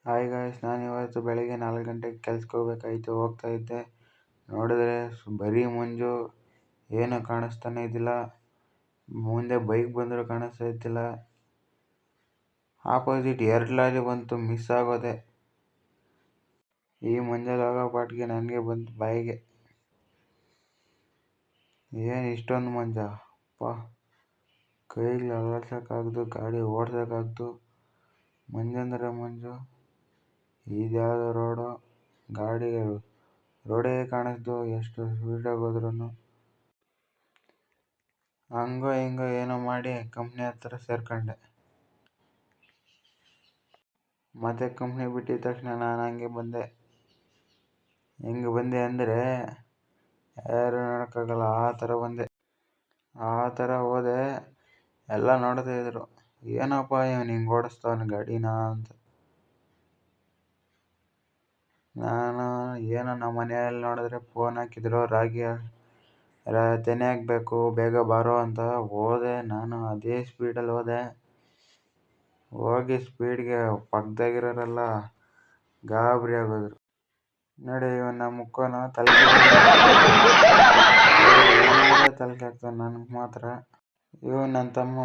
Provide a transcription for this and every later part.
Hi guys, ನಾನು ಇವತ್ತು ಬೆಳಗ್ಗೆ 4 ಗಂಟೆಗೆ ಕೆಲ್ಸಕ್ಕೆ ಹೋಗ್ಬೇಕಾಯ್ತು. ಹೋಗ್ತಾ ಇದ್ದೆ, ನೋಡಿದ್ರೆ ಬರೀ ಮಂಜು, ಏನು ಕಾಣಿಸ್ತಾನೆ ಇದ್ದಿಲ್ಲ. ಮುಂದೆ ಬೈಕ್ ಬಂದರೂ ಕಾಣಿಸ್ತಾ ಇದ್ದಿಲ್ಲ. ಆಪೋಸಿಟ್ 2 ಲಾರಿ ಬಂತು, ಮಿಸ್ ಆಗೋದೆ. ಈ ಮಂಜಲ್ಲಿ ಹೋಗೋ ಪಾಟಿಗೆ ನನಗೆ ಬಂತು ಬಾಯಿಗೆ, ಏನು ಇಷ್ಟೊಂದು ಮಂಜ ಅಪ್ಪ. ಕೈಗೆ ಅಲ್ಲಾಡ್ಸೋಕ್ಕಾಗ್ದು, ಗಾಡಿ ಓಡ್ಸೋಕ್ಕಾಗ್ದು. ಮಂಜಂದರೆ ಮಂಜು. ಇದ್ಯಾವುದೋ ರೋಡು, ಗಾಡಿಗೆ ರೋಡೇ ಕಾಣಿಸ್ದು ಎಷ್ಟು ಸ್ಪೀಡಾಗಿ ಹೋದ್ರೂ. ಹಂಗೋ ಹಿಂಗೋ ಏನೋ ಮಾಡಿ ಕಂಪ್ನಿ ಹತ್ರ ಸೇರ್ಕೊಂಡೆ. ಮತ್ತೆ ಕಂಪ್ನಿ ಬಿಟ್ಟಿದ ತಕ್ಷಣ ನಾನು ಹಂಗೆ ಬಂದೆ. ಹೆಂಗೆ ಬಂದೆ ಅಂದರೆ ಯಾರು ನೋಡೋಕ್ಕಾಗಲ್ಲ, ಆ ಥರ ಬಂದೆ. ಆ ಥರ ಹೋದೆ. ಎಲ್ಲ ನೋಡ್ತಾ ಇದ್ರು, ಏನಪ್ಪ ಇವನು ಹಿಂಗೆ ಓಡಿಸ್ತಾವನು ಗಾಡಿನ ಅಂತ. ನಾನು ಏನೋ ನಮ್ಮ ಮನೆಯಲ್ಲಿ ನೋಡಿದ್ರೆ ಫೋನ್ ಹಾಕಿದ್ರು, ರಾಗಿ ತೆನೆ ಹಾಕಬೇಕು ಬೇಗ ಬಾರೋ ಅಂತ. ಹೋದೆ, ನಾನು ಅದೇ ಸ್ಪೀಡಲ್ಲಿ ಹೋಗಿ ಸ್ಪೀಡ್ಗೆ ಪಕ್ಕದಾಗಿರೋರೆಲ್ಲ ಗಾಬರಿ ಆಗೋದ್ರು. ನೋಡಿ ಇವನ್ನ ಮುಕ್ಕೋನು ತಲೆಗೆ ಹಾಕ್ತಾನೆ, ನನಗೆ ಮಾತ್ರ. ಇವನು ನನ್ನ ತಮ್ಮ,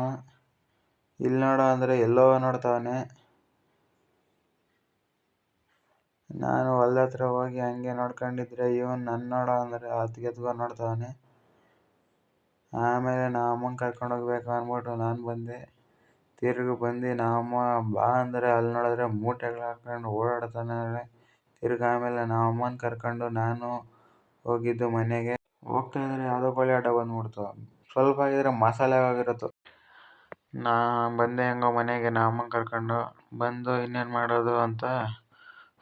ಇಲ್ಲಿ ನೋಡೋ ಅಂದರೆ ಎಲ್ಲೋ ನೋಡ್ತಾವನೆ. ನಾನು ಹೊಲ್ದ ಹತ್ರ ಹೋಗಿ ಹಂಗೆ ನೋಡ್ಕೊಂಡಿದ್ರೆ ಇವನು ನನ್ನ ನೋಡೋ ಅಂದರೆ ಎತ್ಕೊ ನೋಡ್ತಾವನೆ. ಆಮೇಲೆ ನಮ್ಮ ಅಮ್ಮನ ಕರ್ಕೊಂಡು ಹೋಗ್ಬೇಕು ಅಂದ್ಬಿಟ್ಟು ನಾನು ಬಂದೆ. ತಿರ್ಗಿ ಬಂದು ನಮ್ಮಮ್ಮ ಬಾ ಅಂದರೆ ಅಲ್ಲಿ ನೋಡಿದ್ರೆ ಮೂಟೆಗಳು ಹಾಕ್ಕೊಂಡು ಓಡಾಡ್ತಾನೆ. ತಿರ್ಗಿ ಆಮೇಲೆ ನಮ್ಮ ಅಮ್ಮನ ಕರ್ಕೊಂಡು ನಾನು ಹೋಗಿದ್ದು ಮನೆಗೆ. ಹೋಗ್ತಾ ಇದ್ರೆ ಯಾವುದೋ ಕೋಳಿ ಅಡ್ಡ ಬಂದ್ಬಿಡ್ತು, ಸ್ವಲ್ಪ ಆಗಿದ್ರೆ ಮಸಾಲೆ ಆಗಿರುತ್ತು. ನಾನು ಬಂದೆ ಹೆಂಗೋ ಮನೆಗೆ, ನಮ್ಮ ಅಮ್ಮನ ಕರ್ಕೊಂಡು ಬಂದು ಇನ್ನೇನು ಮಾಡೋದು ಅಂತ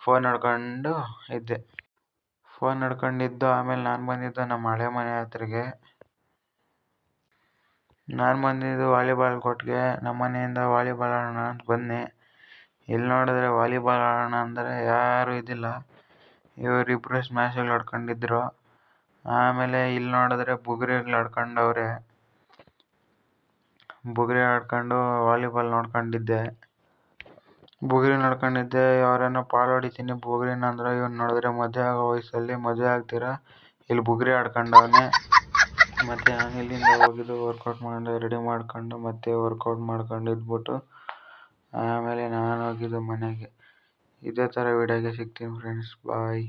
ಫೋನ್ ನೋಡ್ಕೊಂಡು ಇದ್ದೆ. ಆಮೇಲೆ ನಾನು ಬಂದಿದ್ದು ನಮ್ಮ ಹಳೆ ಮನೆ ಹತ್ರಗೆ. ನಾನು ಬಂದಿದ್ದು ವಾಲಿಬಾಲ್ ಕೋರ್ಟ್ಗೆ. ನಮ್ಮ ಮನೆಯಿಂದ ವಾಲಿಬಾಲ್ ಆಡೋಣ ಅಂತ ಬನ್ನಿ. ಇಲ್ಲಿ ನೋಡಿದ್ರೆ ವಾಲಿಬಾಲ್ ಆಡೋಣ ಅಂದರೆ ಯಾರೂ ಇದ್ದಿಲ್ಲ. ಇವರಿಬ್ಬರು ಸ್ಮ್ಯಾಶಲ್ಲಿ ಆಡ್ಕೊಂಡಿದ್ರು. ಆಮೇಲೆ ಇಲ್ಲಿ ನೋಡಿದ್ರೆ ಬುಗುರಿಗಳು ಆಡ್ಕೊಂಡವ್ರೆ. ಬುಗುರಿ ಆಡ್ಕೊಂಡು ವಾಲಿಬಾಲ್ ನೋಡ್ಕೊಂಡಿದ್ದೆ. ಅವರೇನೋ ಪಾಲ್ ಹೊಡಿತೀನಿ ಬುಗುರಿನ ಅಂದ್ರೆ, ಇವ್ನು ನೋಡಿದ್ರೆ ಮದುವೆ ಆಗೋ ವಯಸ್ಸಲ್ಲಿ ಮದುವೆ ಆಗ್ತೀರಾ ಇಲ್ಲಿ ಬುಗುರಿ ಆಡ್ಕೊಂಡವನೆ. ಮತ್ತು ನಾನು ಇಲ್ಲಿಂದ ಹೋಗಿದ್ದು ವರ್ಕೌಟ್ ಮಾಡಿ ರೆಡಿ ಮಾಡ್ಕೊಂಡು ಮತ್ತೆ ವರ್ಕೌಟ್ ಮಾಡ್ಕೊಂಡು ಇದ್ಬಿಟ್ಟು ಆಮೇಲೆ ನಾನು ಹೋಗಿದ್ದು ಮನೆಗೆ. ಇದೇ ಥರ ವಿಡಿಯೋಗೆ ಸಿಗ್ತೀನಿ ಫ್ರೆಂಡ್ಸ್, ಬಾಯ್.